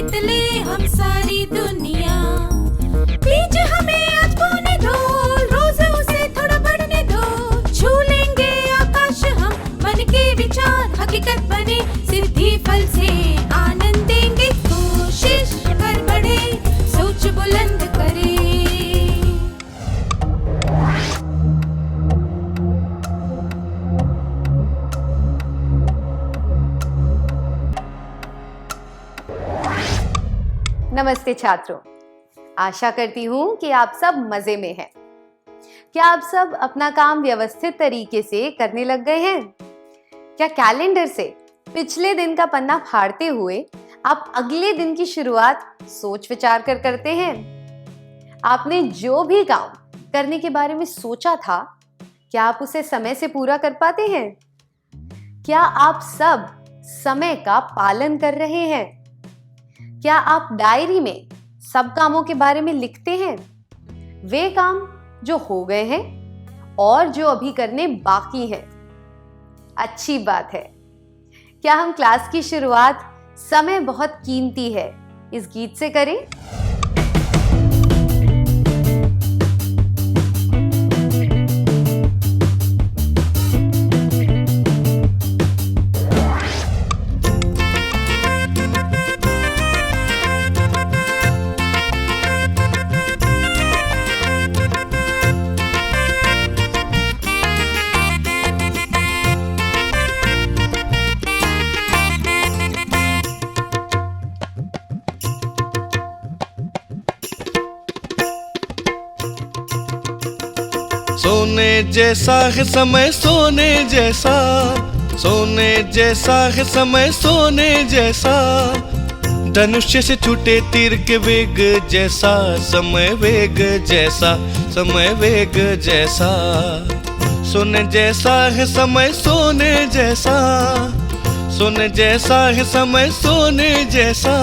जीत ले हम सारी दुनिया। प्लीज हमें आज पौने दो, रोज उसे थोड़ा बढ़ने दो। छू लेंगे आकाश हम, मन के विचार हकीकत बने। सिद्धि फल से आनंद देंगे, कोशिश कर बढ़े, सोच बुलंद करे। नमस्ते छात्रों, आशा करती हूँ कि आप सब मजे में हैं। क्या आप सब अपना काम व्यवस्थित तरीके से करने लग गए हैं? क्या कैलेंडर से पिछले दिन का पन्ना फाड़ते हुए आप अगले दिन की शुरुआत सोच विचार कर करते हैं? आपने जो भी काम करने के बारे में सोचा था, क्या आप उसे समय से पूरा कर पाते हैं? क्या आप सब समय का पालन कर रहे हैं? क्या आप डायरी में सब कामों के बारे में लिखते हैं? वे काम जो हो गए हैं और जो अभी करने बाकी हैं। अच्छी बात है। क्या हम क्लास की शुरुआत समय बहुत कीमती है इस गीत से करें? सोने जैसा है समय, सोने जैसा, सोने जैसा है समय, सोने जैसा। धनुष्य से छूटे तीर के वेग जैसा, समय वेग जैसा, समय वेग जैसा। सोने जैसा है समय, सोने जैसा, सोने जैसा है समय, सोने जैसा।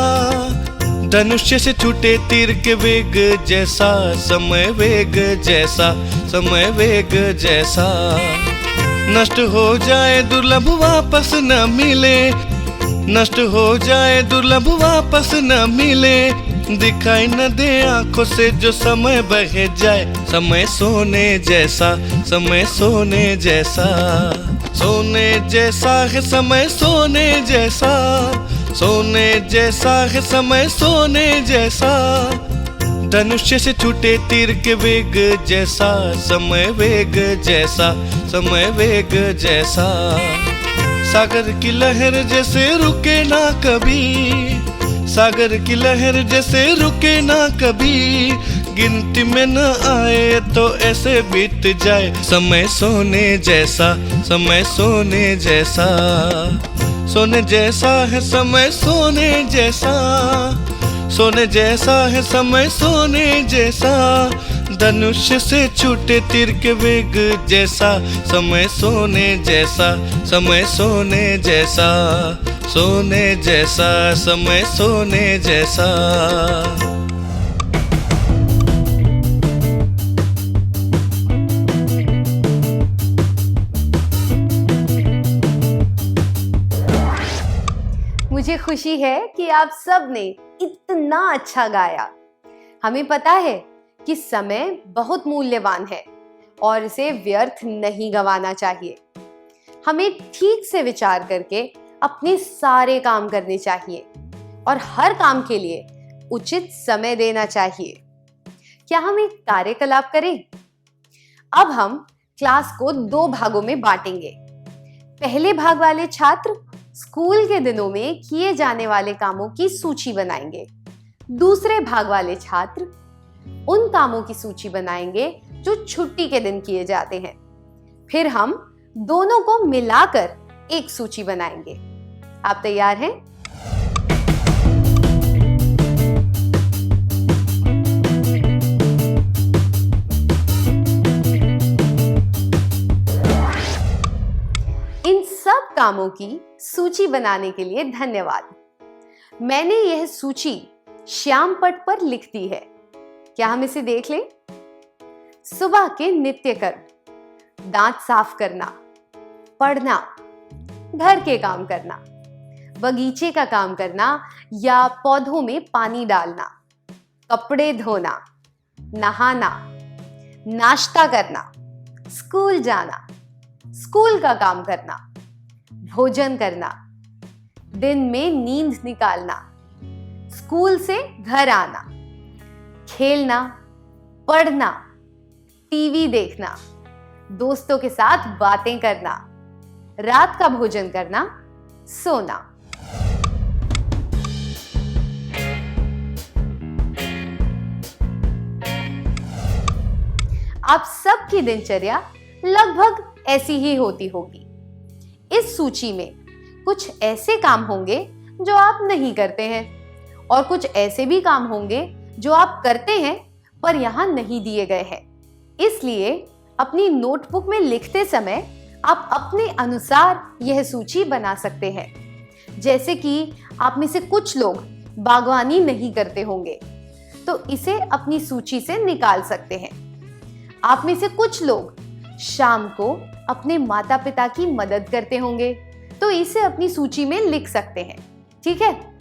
धनुष्य से छूटे तीर के वेग जैसा, समय वेग जैसा, समय वेग जैसा। नष्ट हो जाए दुर्लभ वापस न मिले, नष्ट हो जाए दुर्लभ वापस न मिले। दिखाई न दे आंखों से जो समय बह जाए, समय सोने जैसा, समय सोने जैसा। सोने जैसा है समय, सोने जैसा, सोने जैसा है समय, सोने जैसा। धनुष्य से छूटे तीर के वेग जैसा, समय वेग जैसा, समय वेग जैसा। सागर की लहर जैसे रुके ना कभी, सागर की लहर जैसे रुके ना कभी। गिनती में न आए तो ऐसे बीत जाए, समय सोने जैसा, समय सोने जैसा। सोने जैसा है समय, सोने जैसा, सोने जैसा है समय, सोने जैसा। धनुष्य से छूटे तीर के वेग जैसा, समय सोने जैसा, समय सोने जैसा, सोने जैसा, समय सोने जैसा। मुझे खुशी है कि आप सब ने इतना अच्छा गाया। हमें पता है कि समय बहुत मूल्यवान है और इसे व्यर्थ नहीं गंवाना चाहिए। हमें ठीक से विचार करके अपने सारे काम करने चाहिए और हर काम के लिए उचित समय देना चाहिए। क्या हम एक कार्यकलाप करें? अब हम क्लास को 2 भागों में बांटेंगे। पहले भाग वाले छात्र स्कूल के दिनों में किए जाने वाले कामों की सूची बनाएंगे। दूसरे भाग वाले छात्र उन कामों की सूची बनाएंगे जो छुट्टी के दिन किए जाते हैं। फिर हम दोनों को मिलाकर एक सूची बनाएंगे। आप तैयार हैं? इन सब कामों की सूची बनाने के लिए धन्यवाद। मैंने यह सूची श्याम पट पर लिख दी है। क्या हम इसे देख लें? सुबह के नित्य कर्म, दांत साफ करना, पढ़ना, घर के काम करना, बगीचे का काम करना या पौधों में पानी डालना, कपड़े धोना, नहाना, नाश्ता करना, स्कूल जाना, स्कूल का काम करना, भोजन करना, दिन में नींद निकालना, स्कूल से घर आना, खेलना, पढ़ना, टीवी देखना, दोस्तों के साथ बातें करना, रात का भोजन करना, सोना। आप सबकी दिनचर्या लगभग ऐसी ही होती होगी। इस सूची में कुछ ऐसे काम होंगे जो आप नहीं करते हैं और कुछ ऐसे भी काम होंगे जो आप करते हैं पर यहां नहीं दिए गए हैं। इसलिए अपनी नोटबुक में लिखते समय आप अपने अनुसार यह सूची बना सकते हैं। जैसे कि आप में से कुछ लोग बागवानी नहीं करते होंगे तो इसे अपनी सूची से निकाल सकते हैं। आप में से कुछ लोग शाम को अपने माता पिता की मदद करते होंगे तो इसे अपनी सूची में लिख सकते हैं। ठीक है,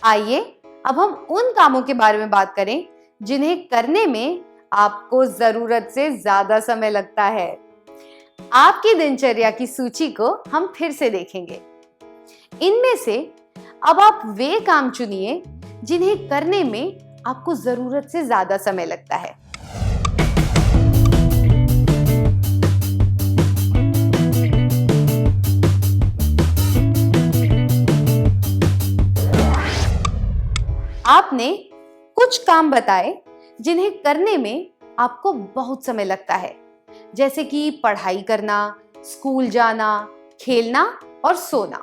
आइए अब हम उन कामों के बारे में बात करें जिन्हें करने में आपको जरूरत से ज्यादा समय लगता है। आपकी दिनचर्या की सूची को हम फिर से देखेंगे। इनमें से अब आप वे काम चुनिए जिन्हें करने में आपको जरूरत से ज्यादा समय लगता है। आपने कुछ काम बताए जिन्हें करने में आपको बहुत समय लगता है, जैसे कि पढ़ाई करना, स्कूल जाना, खेलना और सोना।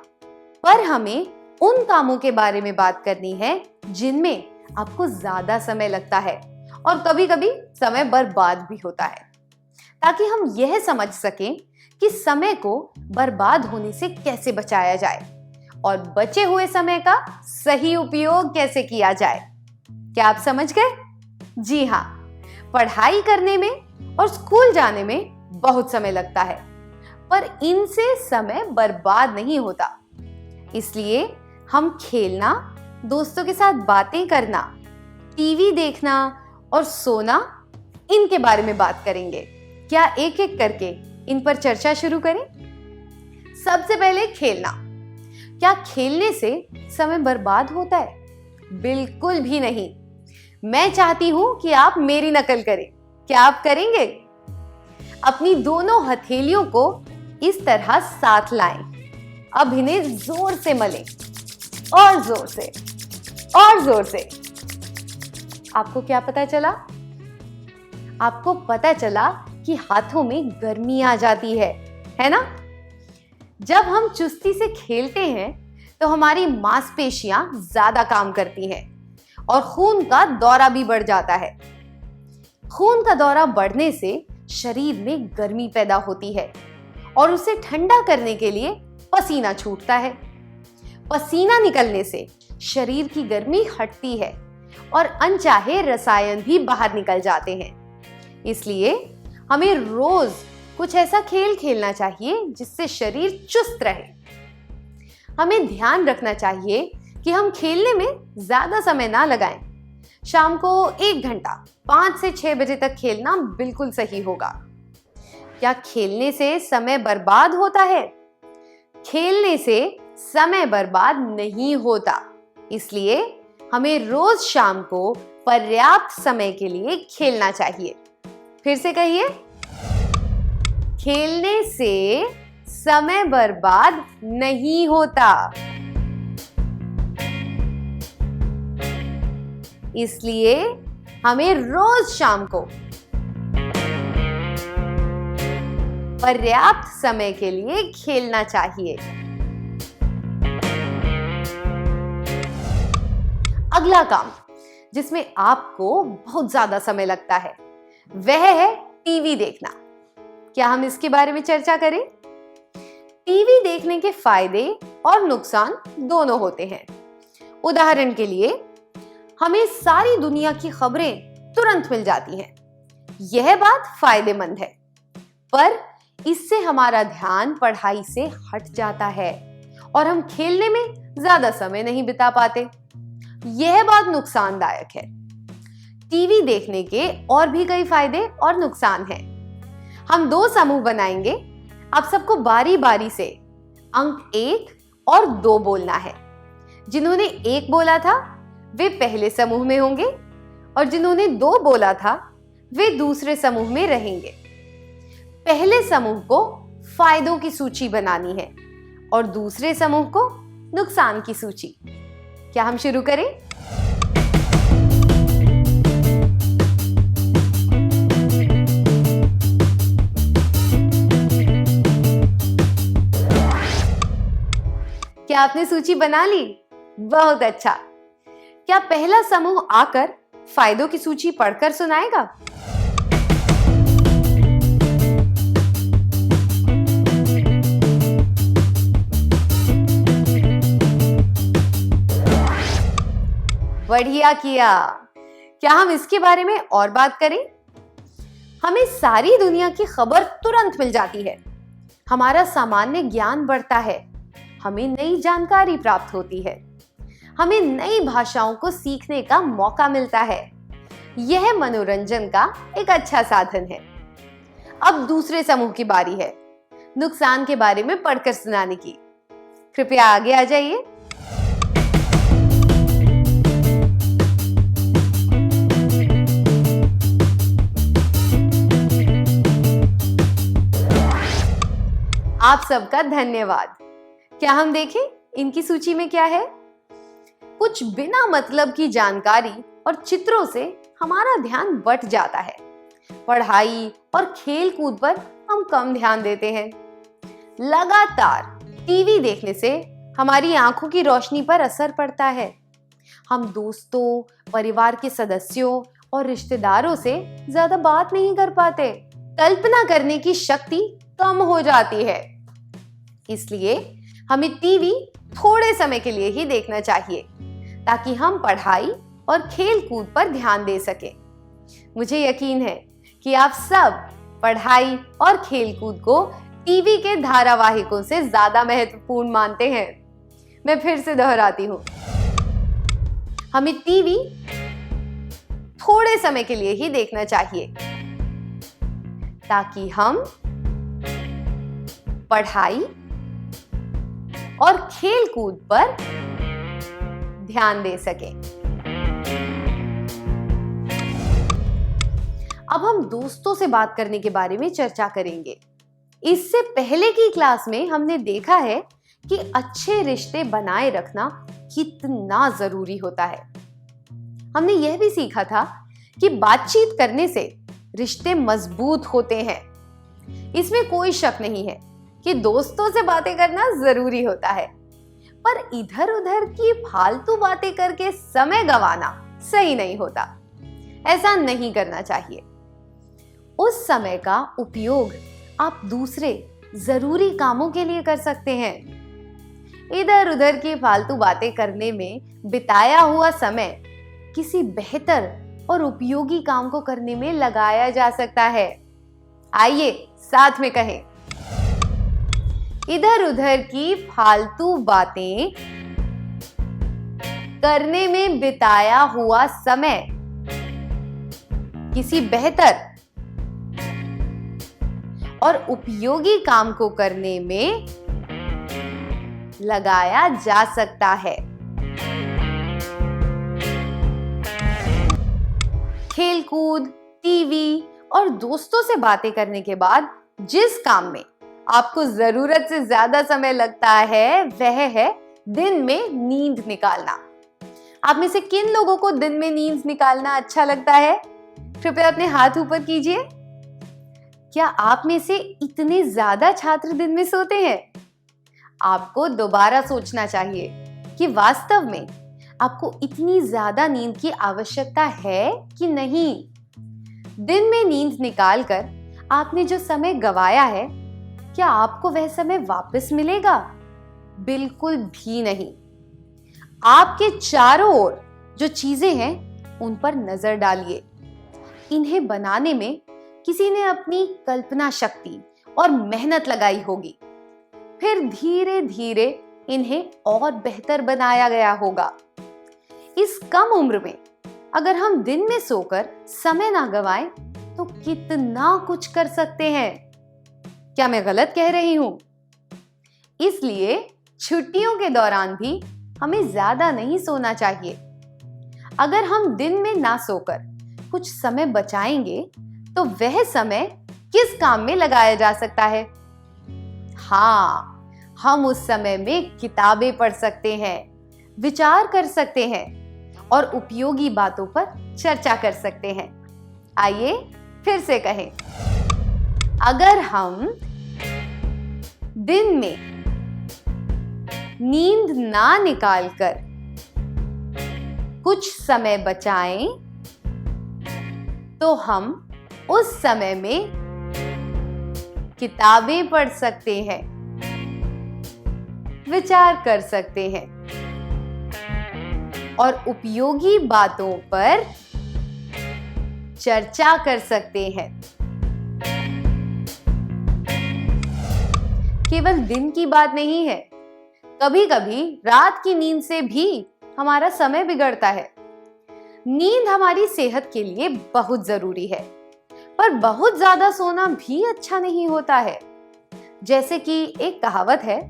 पर हमें उन कामों के बारे में बात करनी है जिनमें आपको ज्यादा समय लगता है और कभी-कभी समय बर्बाद भी होता है, ताकि हम यह समझ सकें कि समय को बर्बाद होने से कैसे बचाया जाए और बचे हुए समय का सही उपयोग कैसे किया जाए। क्या आप समझ गए? जी हाँ, पढ़ाई करने में और स्कूल जाने में बहुत समय लगता है, पर इनसे समय बर्बाद नहीं होता। इसलिए हम खेलना, दोस्तों के साथ बातें करना, टीवी देखना और सोना, इनके बारे में बात करेंगे। क्या एक एक करके इन पर चर्चा शुरू करें? सबसे पहले खेलना। क्या खेलने से समय बर्बाद होता है? बिल्कुल भी नहीं। मैं चाहती हूं कि आप मेरी नकल करें। क्या आप करेंगे? अपनी दोनों हथेलियों को इस तरह साथ लाएं। अब इन्हें जोर से मलें और जोर से और जोर से। आपको क्या पता चला? आपको पता चला कि हाथों में गर्मी आ जाती है ना? जब हम चुस्ती से खेलते हैं तो हमारी मांसपेशियां ज्यादा काम करती हैं और खून का दौरा भी बढ़ जाता है। खून का दौरा बढ़ने से शरीर में गर्मी पैदा होती है और उसे ठंडा करने के लिए पसीना छूटता है। पसीना निकलने से शरीर की गर्मी हटती है और अनचाहे रसायन भी बाहर निकल जाते हैं। इसलिए हमें रोज कुछ ऐसा खेल खेलना चाहिए जिससे शरीर चुस्त रहे। हमें ध्यान रखना चाहिए कि हम खेलने में ज्यादा समय ना लगाएं। शाम को 1 घंटा 5 से 6 बजे तक खेलना बिल्कुल सही होगा। क्या खेलने से समय बर्बाद होता है? खेलने से समय बर्बाद नहीं होता। इसलिए हमें रोज शाम को पर्याप्त समय के लिए खेलना चाहिए। फिर से कहिए, खेलने से समय बर्बाद नहीं होता। इसलिए हमें रोज शाम को पर्याप्त समय के लिए खेलना चाहिए। अगला काम जिसमें आपको बहुत ज्यादा समय लगता है वह है टीवी देखना। क्या हम इसके बारे में चर्चा करें? टीवी देखने के फायदे और नुकसान दोनों होते हैं। उदाहरण के लिए हमें सारी दुनिया की खबरें तुरंत मिल जाती हैं। यह बात फायदेमंद है, पर इससे हमारा ध्यान पढ़ाई से हट जाता है और हम खेलने में ज्यादा समय नहीं बिता पाते। यह बात नुकसानदायक है। टीवी देखने के और भी कई फायदे और नुकसान हैं। हम 2 समूह बनाएंगे। आप सबको बारी बारी से अंक 1 और 2 बोलना है। जिन्होंने 1 बोला था वे पहले समूह में होंगे और जिन्होंने 2 बोला था वे दूसरे समूह में रहेंगे। पहले समूह को फायदों की सूची बनानी है और दूसरे समूह को नुकसान की सूची। क्या हम शुरू करें? क्या आपने सूची बना ली? बहुत अच्छा। क्या पहला समूह आकर फायदों की सूची पढ़कर सुनाएगा? बढ़िया किया। क्या हम इसके बारे में और बात करें? हमें सारी दुनिया की खबर तुरंत मिल जाती है। हमारा सामान्य ज्ञान बढ़ता है। हमें नई जानकारी प्राप्त होती है। हमें नई भाषाओं को सीखने का मौका मिलता है। यह मनोरंजन का एक अच्छा साधन है। अब दूसरे समूह की बारी है नुकसान के बारे में पढ़कर सुनाने की। कृपया आगे आ जाइए। आप सबका धन्यवाद। क्या हम देखें इनकी सूची में क्या है? कुछ बिना मतलब की जानकारी और चित्रों से हमारा ध्यान बट जाता है। पढ़ाई और खेल कूद पर हम कम ध्यान देते हैं। लगातार टीवी देखने से हमारी आंखों की रोशनी पर असर पड़ता है। हम दोस्तों, परिवार के सदस्यों और रिश्तेदारों से ज्यादा बात नहीं कर पाते। कल्पना करने की शक्ति कम हो जाती है। इसलिए हमें टीवी थोड़े समय के लिए ही देखना चाहिए ताकि हम पढ़ाई और खेल कूद पर ध्यान दे सकें। मुझे यकीन है कि आप सब पढ़ाई और खेल कूद को टीवी के धारावाहिकों से ज्यादा महत्वपूर्ण मानते हैं। मैं फिर से दोहराती हूं, हमें टीवी थोड़े समय के लिए ही देखना चाहिए ताकि हम पढ़ाई और खेल कूद पर ध्यान दे सकें। अब हम दोस्तों से बात करने के बारे में चर्चा करेंगे। इससे पहले की क्लास में हमने देखा है कि अच्छे रिश्ते बनाए रखना कितना जरूरी होता है। हमने यह भी सीखा था कि बातचीत करने से रिश्ते मजबूत होते हैं। इसमें कोई शक नहीं है कि दोस्तों से बातें करना जरूरी होता है, पर इधर उधर की फालतू बातें करके समय गंवाना सही नहीं होता। ऐसा नहीं करना चाहिए। उस समय का उपयोग आप दूसरे जरूरी कामों के लिए कर सकते हैं। इधर उधर की फालतू बातें करने में बिताया हुआ समय किसी बेहतर और उपयोगी काम को करने में लगाया जा सकता है। आइए साथ में कहें, इधर उधर की फालतू बातें करने में बिताया हुआ समय किसी बेहतर और उपयोगी काम को करने में लगाया जा सकता है। खेलकूद, टीवी और दोस्तों से बातें करने के बाद जिस काम में आपको जरूरत से ज्यादा समय लगता है वह है दिन में नींद निकालना। आप में से किन लोगों को दिन में नींद निकालना अच्छा लगता है? कृपया अपने हाथ ऊपर कीजिए। क्या आप में से इतने ज्यादा छात्र दिन में सोते हैं? आपको दोबारा सोचना चाहिए कि वास्तव में आपको इतनी ज्यादा नींद की आवश्यकता है कि नहीं। दिन में नींद निकालकर आपने जो समय गंवाया है, क्या आपको वह समय वापस मिलेगा? बिल्कुल भी नहीं। आपके चारों ओर जो चीजें हैं उन पर नजर डालिए। इन्हें बनाने में किसी ने अपनी कल्पना शक्ति और मेहनत लगाई होगी। फिर धीरे धीरे इन्हें और बेहतर बनाया गया होगा। इस कम उम्र में अगर हम दिन में सोकर समय ना गवाएं तो कितना कुछ कर सकते हैं। क्या मैं गलत कह रही हूं? इसलिए छुट्टियों के दौरान भी हमें ज्यादा नहीं सोना चाहिए। अगर हम दिन में ना सोकर कुछ समय बचाएंगे तो वह समय किस काम में लगाया जा सकता है? हाँ, हम उस समय में किताबें पढ़ सकते हैं, विचार कर सकते हैं और उपयोगी बातों पर चर्चा कर सकते हैं। आइए फिर से कहें, अगर हम दिन में नींद ना निकालकर कुछ समय बचाएं तो हम उस समय में किताबें पढ़ सकते हैं, विचार कर सकते हैं और उपयोगी बातों पर चर्चा कर सकते हैं। केवल दिन की बात नहीं है, कभी कभी रात की नींद से भी हमारा समय बिगड़ता है। नींद हमारी सेहत के लिए बहुत जरूरी है, पर बहुत ज्यादा सोना भी अच्छा नहीं होता है। जैसे कि एक कहावत है,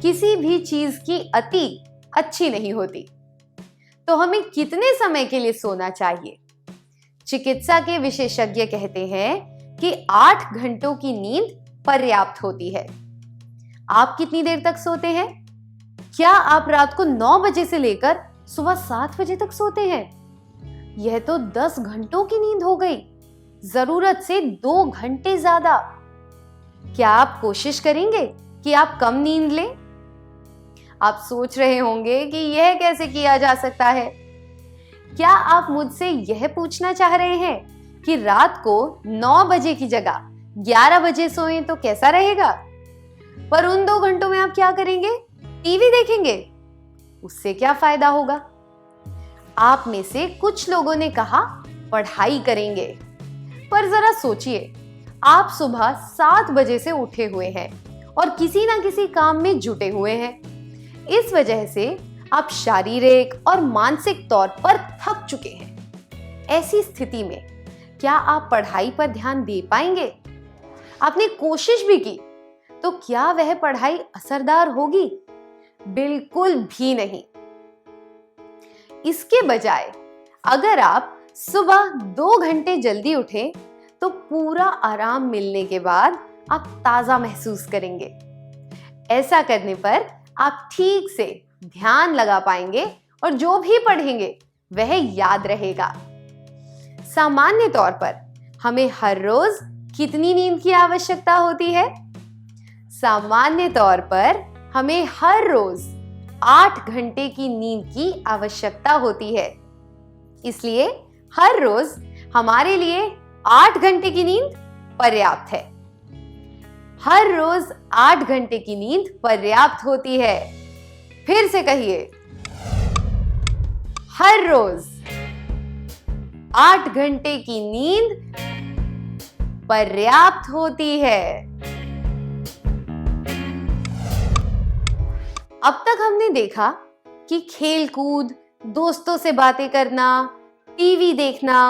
किसी भी चीज की अति अच्छी नहीं होती। तो हमें कितने समय के लिए सोना चाहिए? चिकित्सा के विशेषज्ञ कहते हैं कि 8 घंटों की नींद पर्याप्त होती है। आप कितनी देर तक सोते हैं? क्या आप रात को 9 बजे से लेकर सुबह 7 बजे तक सोते हैं? यह तो 10 घंटों की नींद हो गई, जरूरत से 2 घंटे ज्यादा। क्या आप कोशिश करेंगे कि आप कम नींद लें? आप सोच रहे होंगे कि यह कैसे किया जा सकता है। क्या आप मुझसे यह पूछना चाह रहे हैं कि रात को 9 बजे की जगह 11 बजे सोएं तो कैसा रहेगा? पर उन 2 घंटों में आप क्या करेंगे? टीवी देखेंगे। उससे क्या फायदा होगा? आप में से कुछ लोगों ने कहा पढ़ाई करेंगे, पर जरा सोचिए, आप सुबह 7 बजे से उठे हुए हैं और किसी ना किसी काम में जुटे हुए हैं। इस वजह से आप शारीरिक और मानसिक तौर पर थक चुके हैं। ऐसी स्थिति में क्या आप पढ़ाई पर ध्यान दे पाएंगे? आपने कोशिश भी की तो क्या वह पढ़ाई असरदार होगी? बिल्कुल भी नहीं। इसके बजाय अगर आप सुबह 2 घंटे जल्दी उठें तो पूरा आराम मिलने के बाद आप ताजा महसूस करेंगे। ऐसा करने पर आप ठीक से ध्यान लगा पाएंगे और जो भी पढ़ेंगे वह याद रहेगा। सामान्य तौर पर हमें हर रोज कितनी नींद की आवश्यकता होती है? सामान्य तौर पर हमें हर रोज 8 घंटे की नींद की आवश्यकता होती है। इसलिए हर रोज हमारे लिए 8 घंटे की नींद पर्याप्त है। हर रोज 8 घंटे की नींद पर्याप्त होती है। फिर से कहिए, हर रोज 8 घंटे की नींद पर्याप्त होती है। अब तक हमने देखा कि खेल कूद, दोस्तों से बातें करना, टीवी देखना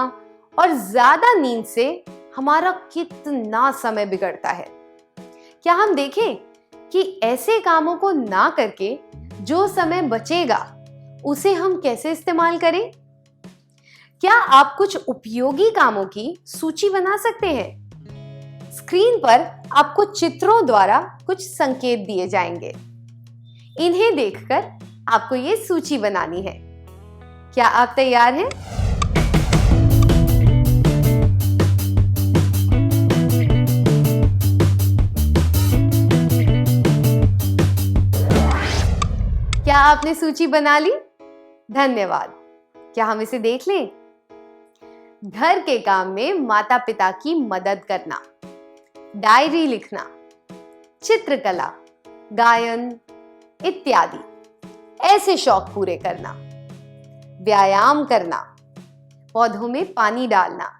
और ज्यादा नींद से हमारा कितना समय बिगड़ता है। क्या हम देखें कि ऐसे कामों को ना करके जो समय बचेगा उसे हम कैसे इस्तेमाल करें? क्या आप कुछ उपयोगी कामों की सूची बना सकते हैं? स्क्रीन पर आपको चित्रों द्वारा कुछ संकेत दिए जाएंगे। इन्हें देखकर आपको ये सूची बनानी है। क्या आप तैयार हैं? क्या आपने सूची बना ली? धन्यवाद। क्या हम इसे देख लें? घर के काम में माता पिता की मदद करना, डायरी लिखना, चित्रकला, गायन इत्यादि ऐसे शौक पूरे करना, व्यायाम करना, पौधों में पानी डालना,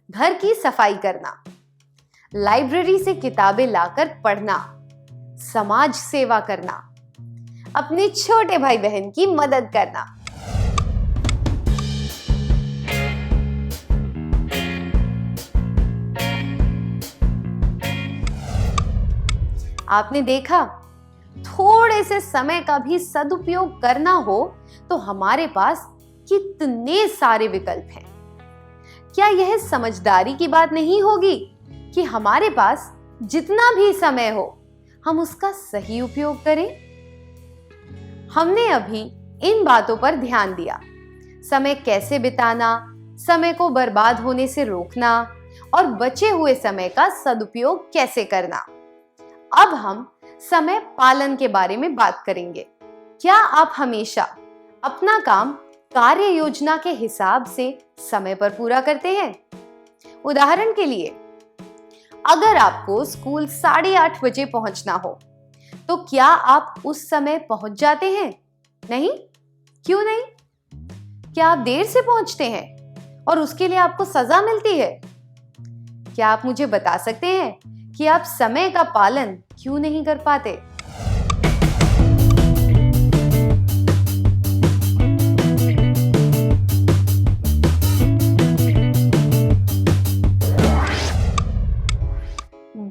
घर की सफाई करना, लाइब्रेरी से किताबें लाकर पढ़ना, समाज सेवा करना, अपने छोटे भाई बहन की मदद करना। आपने देखा, थोड़े से समय का भी सदुपयोग करना हो तो हमारे पास कितने सारे विकल्प हैं। क्या यह समझदारी की बात नहीं होगी कि हमारे पास जितना भी समय हो हम उसका सही उपयोग करें? हमने अभी इन बातों पर ध्यान दिया, समय कैसे बिताना, समय को बर्बाद होने से रोकना और बचे हुए समय का सदुपयोग कैसे करना। अब हम समय पालन के बारे में बात करेंगे। क्या आप हमेशा अपना काम कार्य योजना के हिसाब से समय पर पूरा करते हैं? उदाहरण के लिए, अगर आपको स्कूल 8:30 बजे पहुंचना हो तो क्या आप उस समय पहुंच जाते हैं? नहीं? क्यों नहीं? क्या आप देर से पहुंचते हैं और उसके लिए आपको सजा मिलती है? क्या आप मुझे बता सकते हैं कि आप समय का पालन क्यों नहीं कर पाते?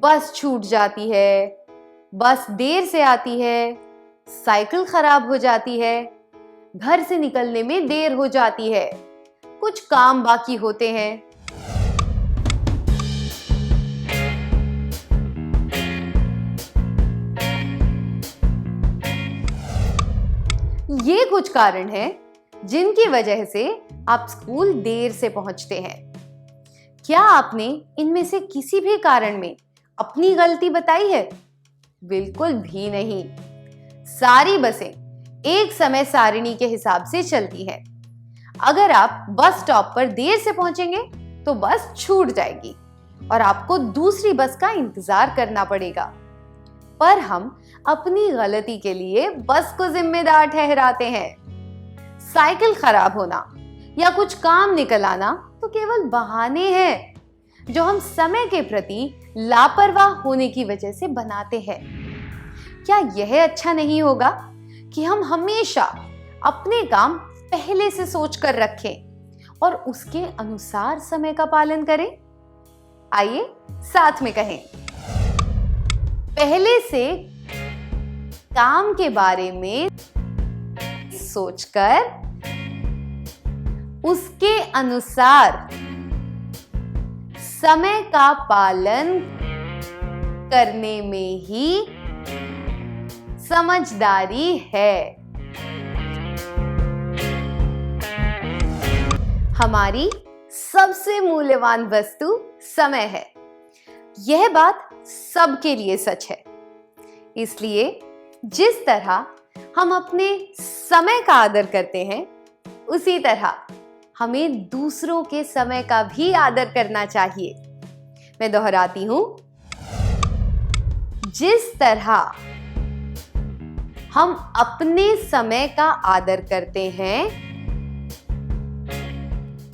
बस छूट जाती है, बस देर से आती है, साइकिल खराब हो जाती है, घर से निकलने में देर हो जाती है, कुछ काम बाकी होते हैं। ये कुछ कारण हैं जिनकी वजह से आप स्कूल देर से पहुंचते हैं। क्या आपने इनमें से किसी भी कारण में अपनी गलती बताई है? बिल्कुल भी नहीं। सारी बसें एक समय सारिणी के हिसाब से चलती हैं। अगर आप बस स्टॉप पर देर से पहुंचेंगे तो बस छूट जाएगी और आपको दूसरी बस का इंतजार करना पड़ेगा। पर हम अपनी गलती के लिए बस को जिम्मेदार ठहराते हैं। साइकिल खराब होना या कुछ काम निकल आना तो केवल बहाने हैं जो हम समय के प्रति लापरवाह होने की वजह से बनाते हैं। क्या यह अच्छा नहीं होगा कि हम हमेशा अपने काम पहले से सोचकर रखें और उसके अनुसार समय का पालन करें? आइए साथ में कहें, पहले से काम के बारे में सोचकर उसके अनुसार समय का पालन करने में ही समझदारी है। हमारी सबसे मूल्यवान वस्तु समय है। यह बात सबके लिए सच है। इसलिए जिस तरह हम अपने समय का आदर करते हैं, उसी तरह हमें दूसरों के समय का भी आदर करना चाहिए। मैं दोहराती हूं, जिस तरह हम अपने समय का आदर करते हैं,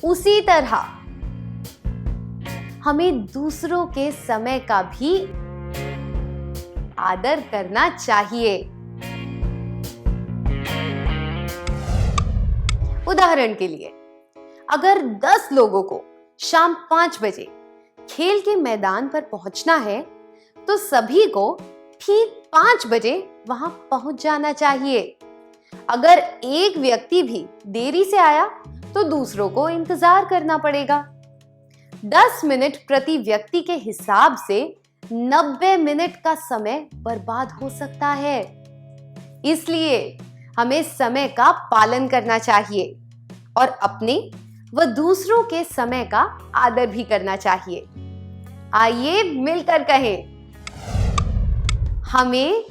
उसी तरह हमें दूसरों के समय का भी आदर करना चाहिए। उदाहरण के लिए, अगर 10 लोगों को शाम 5 बजे खेल के मैदान पर पहुंचना है तो सभी को ठीक 5 बजे वहां पहुंच जाना चाहिए। अगर एक व्यक्ति भी देरी से आया तो दूसरों को इंतजार करना पड़ेगा। 10 मिनट प्रति व्यक्ति के हिसाब से 90 मिनट का समय बर्बाद हो सकता है। इसलिए हमें समय का पालन करना चाहिए और अपने व दूसरों के समय का आदर भी करना चाहिए। आइए मिलकर कहें, हमें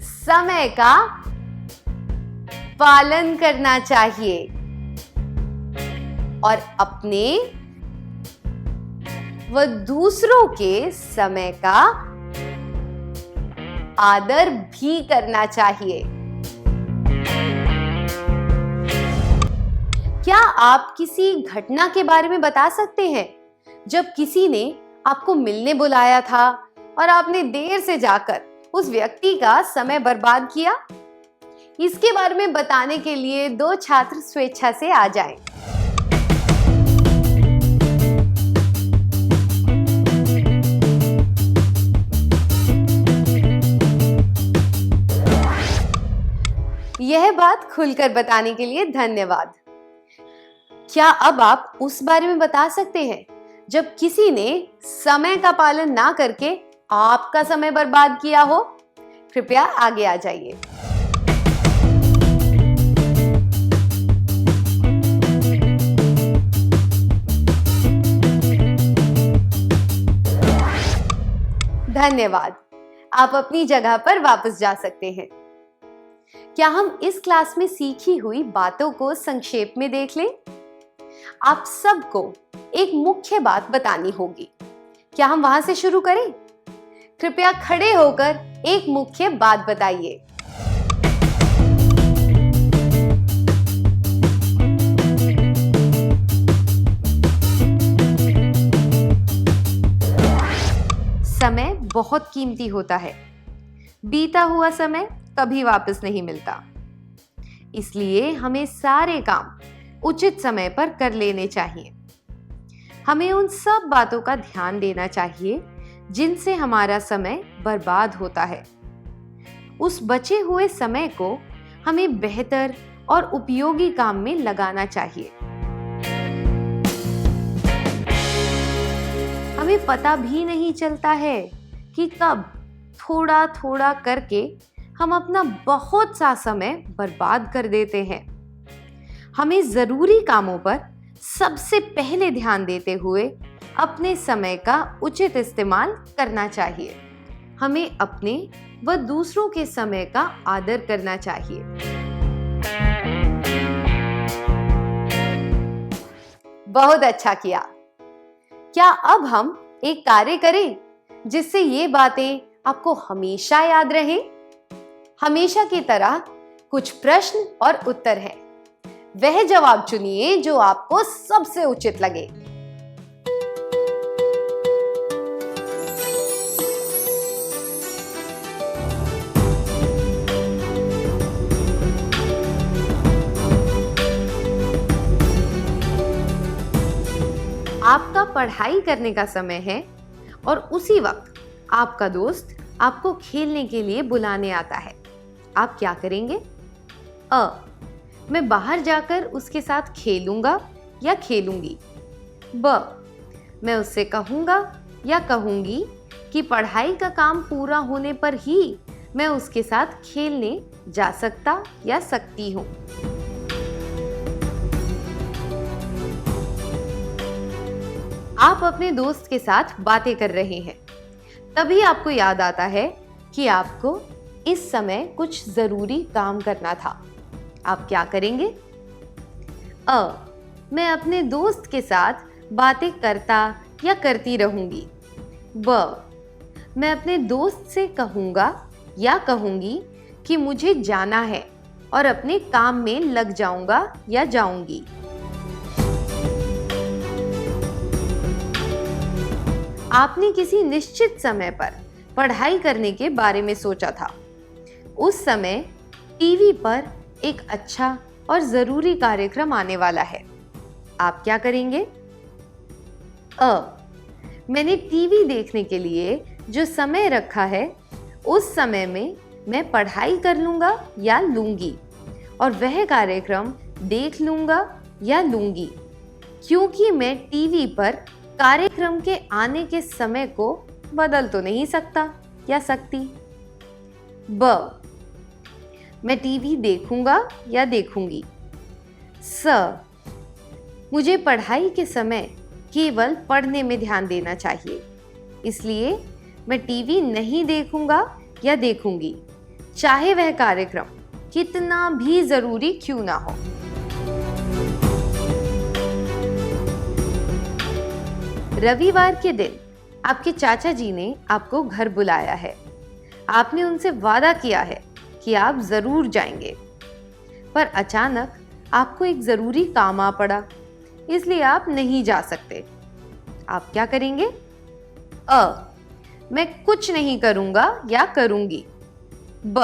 समय का पालन करना चाहिए और अपने व दूसरों के समय का आदर भी करना चाहिए। क्या आप किसी घटना के बारे में बता सकते हैं जब किसी ने आपको मिलने बुलाया था और आपने देर से जाकर उस व्यक्ति का समय बर्बाद किया? इसके बारे में बताने के लिए 2 छात्र स्वेच्छा से आ जाएं। यह बात खुलकर बताने के लिए धन्यवाद। क्या अब आप उस बारे में बता सकते हैं जब किसी ने समय का पालन ना करके आपका समय बर्बाद किया हो? कृपया आगे आ जाइए। धन्यवाद। आप अपनी जगह पर वापस जा सकते हैं। क्या हम इस क्लास में सीखी हुई बातों को संक्षेप में देख लें? आप सबको एक मुख्य बात बतानी होगी। क्या हम वहां से शुरू करें? कृपया खड़े होकर एक मुख्य बात बताइए। समय बहुत कीमती होता है। बीता हुआ समय कभी वापस नहीं मिलता। इसलिए हमें सारे काम उचित समय पर कर लेने चाहिए। हमें उन सब बातों का ध्यान देना चाहिए जिनसे हमारा समय बर्बाद होता है। उस बचे हुए समय को हमें बेहतर और उपयोगी काम में लगाना चाहिए। हमें पता भी नहीं चलता है कि कब थोड़ा थोड़ा करके हम अपना बहुत सा समय बर्बाद कर देते हैं। हमें जरूरी कामों पर सबसे पहले ध्यान देते हुए अपने समय का उचित इस्तेमाल करना चाहिए। हमें अपने व दूसरों के समय का आदर करना चाहिए। बहुत अच्छा किया। क्या अब हम एक कार्य करें जिससे ये बातें आपको हमेशा याद रहें? हमेशा की तरह कुछ प्रश्न और उत्तर हैं। वह जवाब चुनिए जो आपको सबसे उचित लगे। आपका पढ़ाई करने का समय है और उसी वक्त आपका दोस्त आपको खेलने के लिए बुलाने आता है। आप क्या करेंगे? मैं बाहर जाकर उसके साथ खेलूंगा या खेलूंगी। मैं उससे कहूंगा या कहूंगी कि पढ़ाई का काम पूरा होने पर ही मैं उसके साथ खेलने जा सकता या सकती हूं। आप अपने दोस्त के साथ बातें कर रहे हैं। तभी आपको याद आता है कि आपको इस समय कुछ जरूरी काम करना था। आप क्या करेंगे? मैं अपने दोस्त के साथ बातें करता या करती रहूंगी। मैं अपने दोस्त से कहूंगा या कहूंगी कि मुझे जाना है और अपने काम में लग जाऊंगा या जाऊंगी। आपने किसी निश्चित समय पर पढ़ाई करने के बारे में सोचा था। उस समय टीवी पर एक अच्छा और जरूरी कार्यक्रम आने वाला है। आप क्या करेंगे? मैंने टीवी देखने के लिए जो समय रखा है उस समय में मैं पढ़ाई कर लूंगा या लूंगी और वह कार्यक्रम देख लूंगा या लूंगी, क्योंकि मैं टीवी पर कार्यक्रम के आने के समय को बदल तो नहीं सकता या सकती। मैं टीवी देखूंगा या देखूंगी। मुझे पढ़ाई के समय केवल पढ़ने में ध्यान देना चाहिए, इसलिए मैं टीवी नहीं देखूंगा या देखूंगी, चाहे वह कार्यक्रम कितना भी जरूरी क्यों ना हो। रविवार के दिन आपके चाचा जी ने आपको घर बुलाया है। आपने उनसे वादा किया है कि आप जरूर जाएंगे, पर अचानक आपको एक जरूरी काम आ पड़ा, इसलिए आप नहीं जा सकते। आप क्या करेंगे? मैं कुछ नहीं करूंगा या करूंगी। ब,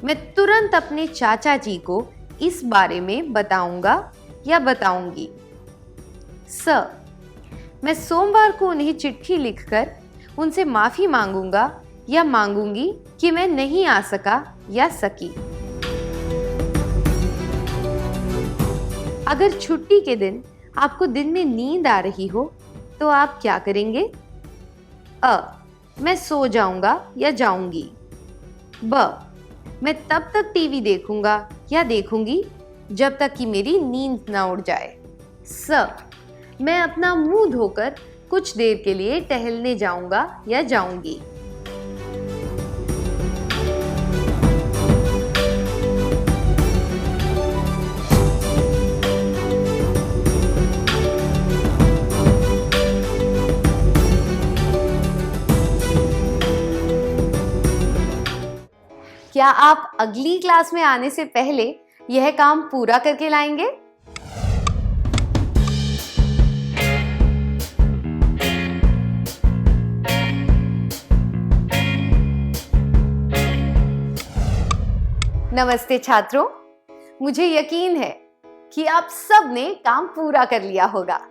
मैं तुरंत अपने चाचा जी को इस बारे में बताऊंगा या बताऊंगी। स, मैं सोमवार को उन्हें चिट्ठी लिखकर उनसे माफी मांगूंगा या मांगूंगी कि मैं नहीं आ सका या सकी। अगर छुट्टी के दिन आपको दिन में नींद आ रही हो तो आप क्या करेंगे? अ, मैं सो जाऊंगा या जाऊंगी। ब, मैं तब तक टीवी देखूंगा या देखूंगी जब तक कि मेरी नींद ना उड़ जाए। स, मैं अपना मुंह धोकर कुछ देर के लिए टहलने जाऊंगा या जाऊंगी। क्या आप अगली क्लास में आने से पहले यह काम पूरा करके लाएंगे? नमस्ते छात्रों, मुझे यकीन है कि आप सब ने काम पूरा कर लिया होगा।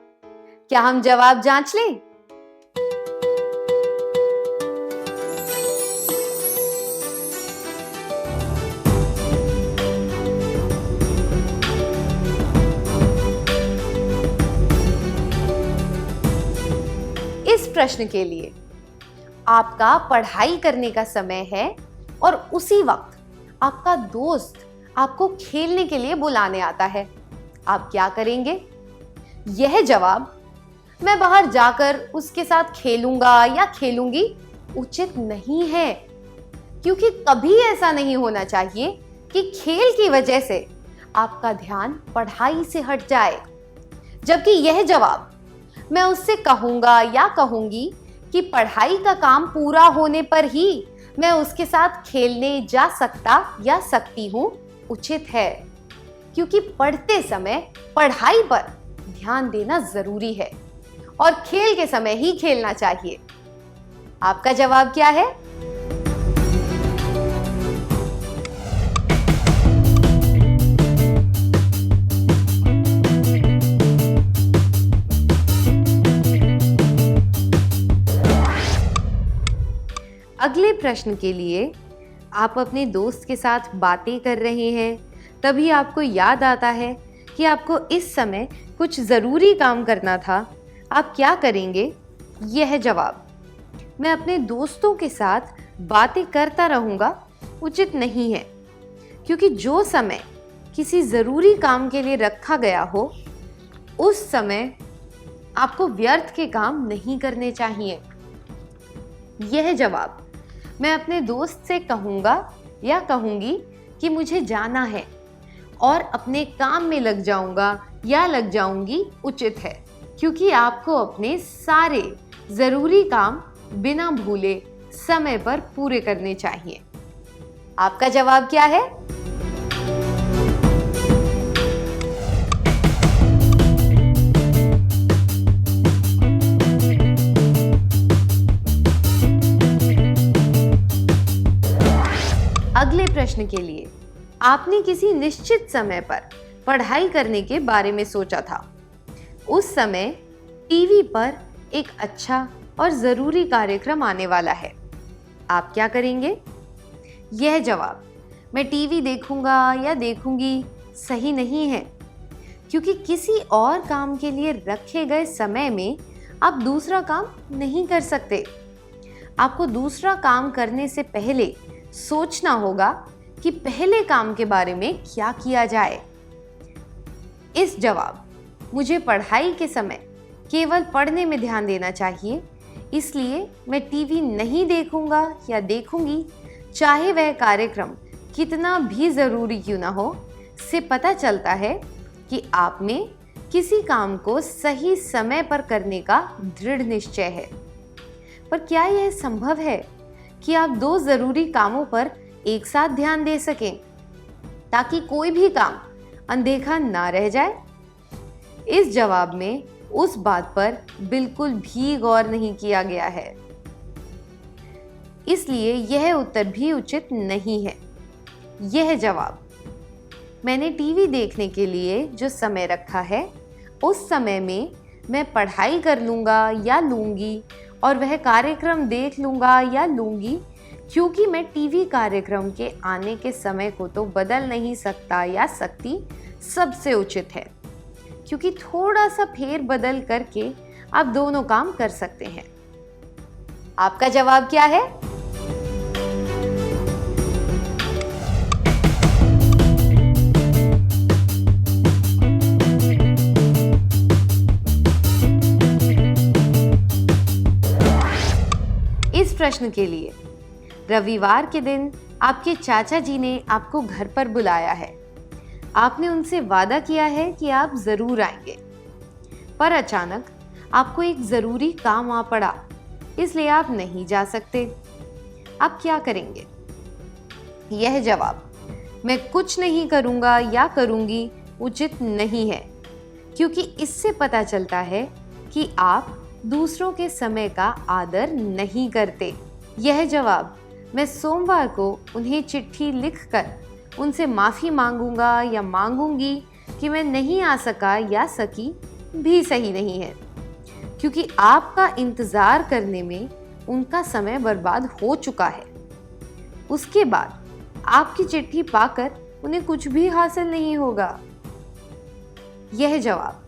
क्या हम जवाब जांच लें? इस प्रश्न के लिए आपका पढ़ाई करने का समय है और उसी वक्त आपका दोस्त आपको खेलने के लिए बुलाने आता है। आप क्या करेंगे? यह जवाब मैं बाहर जाकर उसके साथ खेलूंगा या खेलूंगी उचित नहीं है, क्योंकि कभी ऐसा नहीं होना चाहिए कि खेल की वजह से आपका ध्यान पढ़ाई से हट जाए। जबकि यह जवाब मैं उससे कहूंगा या कहूंगी कि पढ़ाई का काम पूरा होने पर ही मैं उसके साथ खेलने जा सकता या सकती हूं उचित है, क्योंकि पढ़ते समय पढ़ाई पर ध्यान देना जरूरी है और खेल के समय ही खेलना चाहिए। आपका जवाब क्या है? अगले प्रश्न के लिए आप अपने दोस्त के साथ बातें कर रहे हैं, तभी आपको याद आता है कि आपको इस समय कुछ ज़रूरी काम करना था। आप क्या करेंगे? यह जवाब मैं अपने दोस्तों के साथ बातें करता रहूँगा उचित नहीं है, क्योंकि जो समय किसी ज़रूरी काम के लिए रखा गया हो उस समय आपको व्यर्थ के काम नहीं करने चाहिए। यह जवाब मैं अपने दोस्त से कहूँगा या कहूँगी कि मुझे जाना है और अपने काम में लग जाऊँगा या लग जाऊँगी उचित है, क्योंकि आपको अपने सारे ज़रूरी काम बिना भूले समय पर पूरे करने चाहिए। आपका जवाब क्या है? अगले प्रश्न के लिए आपने किसी निश्चित समय पर पढ़ाई करने के बारे में सोचा था। उस समय टीवी पर एक अच्छा और ज़रूरी कार्यक्रम आने वाला है। आप क्या करेंगे? यह जवाब मैं टीवी देखूंगा या देखूंगी सही नहीं है, क्योंकि किसी और काम के लिए रखे गए समय में आप दूसरा काम नहीं कर सकते। आपको दूसरा काम करने से पहले सोचना होगा कि पहले काम के बारे में क्या किया जाए। इस जवाब मुझे पढ़ाई के समय केवल पढ़ने में ध्यान देना चाहिए, इसलिए मैं टीवी नहीं देखूंगा या देखूंगी, चाहे वह कार्यक्रम कितना भी ज़रूरी क्यों ना हो। से पता चलता है कि आप में किसी काम को सही समय पर करने का दृढ़ निश्चय है। पर क्या यह संभव है कि आप दो ज़रूरी कामों पर एक साथ ध्यान दे सकें ताकि कोई भी काम अनदेखा ना रह जाए? इस जवाब में उस बात पर बिल्कुल भी गौर नहीं किया गया है। इसलिए यह उत्तर भी उचित नहीं है। यह जवाब, मैंने टीवी देखने के लिए जो समय रखा है उस समय में मैं पढ़ाई कर लूँगा या लूँगी और वह कार्यक्रम देख लूँगा या लूँगी, क्योंकि मैं टीवी कार्यक्रम के आने के समय को तो बदल नहीं सकता या सकती, सबसे उचित है, क्योंकि थोड़ा सा फेर बदल करके आप दोनों काम कर सकते हैं। आपका जवाब क्या है? इस प्रश्न के लिए रविवार के दिन आपके चाचा जी ने आपको घर पर बुलाया है। आपने उनसे वादा किया है कि आप जरूर आएंगे, पर अचानक आपको एक जरूरी काम आ पड़ा, इसलिए आप नहीं जा सकते। आप क्या करेंगे? यह जवाब, मैं कुछ नहीं करूंगा या करूंगी, उचित नहीं है, क्योंकि इससे पता चलता है कि आप दूसरों के समय का आदर नहीं करते। यह जवाब, मैं सोमवार को उन्हें चिट्ठी लिखकर उनसे माफ़ी मांगूंगा या मांगूंगी कि मैं नहीं आ सका या सकी, भी सही नहीं है, क्योंकि आपका इंतज़ार करने में उनका समय बर्बाद हो चुका है। उसके बाद आपकी चिट्ठी पाकर उन्हें कुछ भी हासिल नहीं होगा। यह जवाब,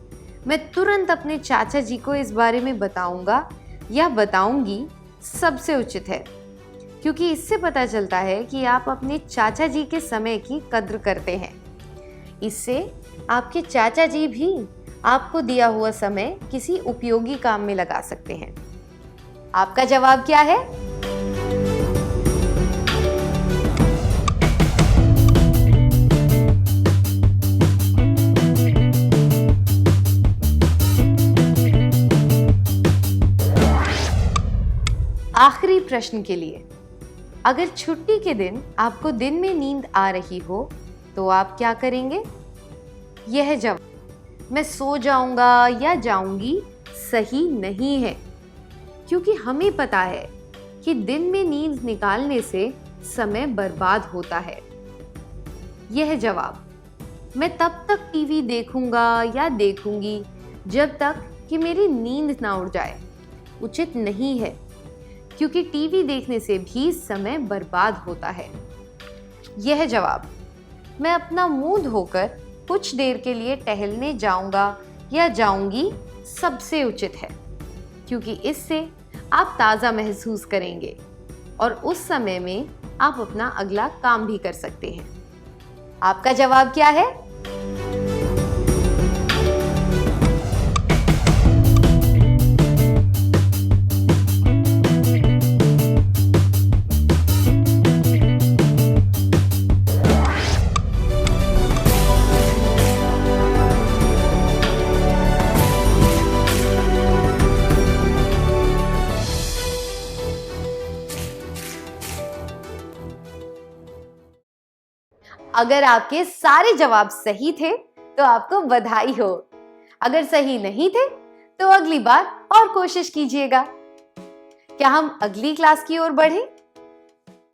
मैं तुरंत अपने चाचा जी को इस बारे में बताऊंगा या बताऊंगी, सबसे उचित है, क्योंकि इससे पता चलता है कि आप अपने चाचा जी के समय की कद्र करते हैं। इससे आपके चाचा जी भी आपको दिया हुआ समय किसी उपयोगी काम में लगा सकते हैं। आपका जवाब क्या है? आखिरी प्रश्न के लिए, अगर छुट्टी के दिन आपको दिन में नींद आ रही हो तो आप क्या करेंगे? यह जवाब, मैं सो जाऊंगा या जाऊंगी, सही नहीं है, क्योंकि हमें पता है कि दिन में नींद निकालने से समय बर्बाद होता है। यह जवाब, मैं तब तक टीवी देखूंगा या देखूंगी जब तक कि मेरी नींद ना उड़ जाए, उचित नहीं है, क्योंकि टीवी देखने से भी समय बर्बाद होता है। यह जवाब, मैं अपना मुंह धोकर कुछ देर के लिए टहलने जाऊंगा या जाऊंगी, सबसे उचित है, क्योंकि इससे आप ताज़ा महसूस करेंगे और उस समय में आप अपना अगला काम भी कर सकते हैं। आपका जवाब क्या है? अगर आपके सारे जवाब सही थे तो आपको बधाई हो। अगर सही नहीं थे तो अगली बार और कोशिश कीजिएगा। क्या हम अगली क्लास की ओर बढ़ें?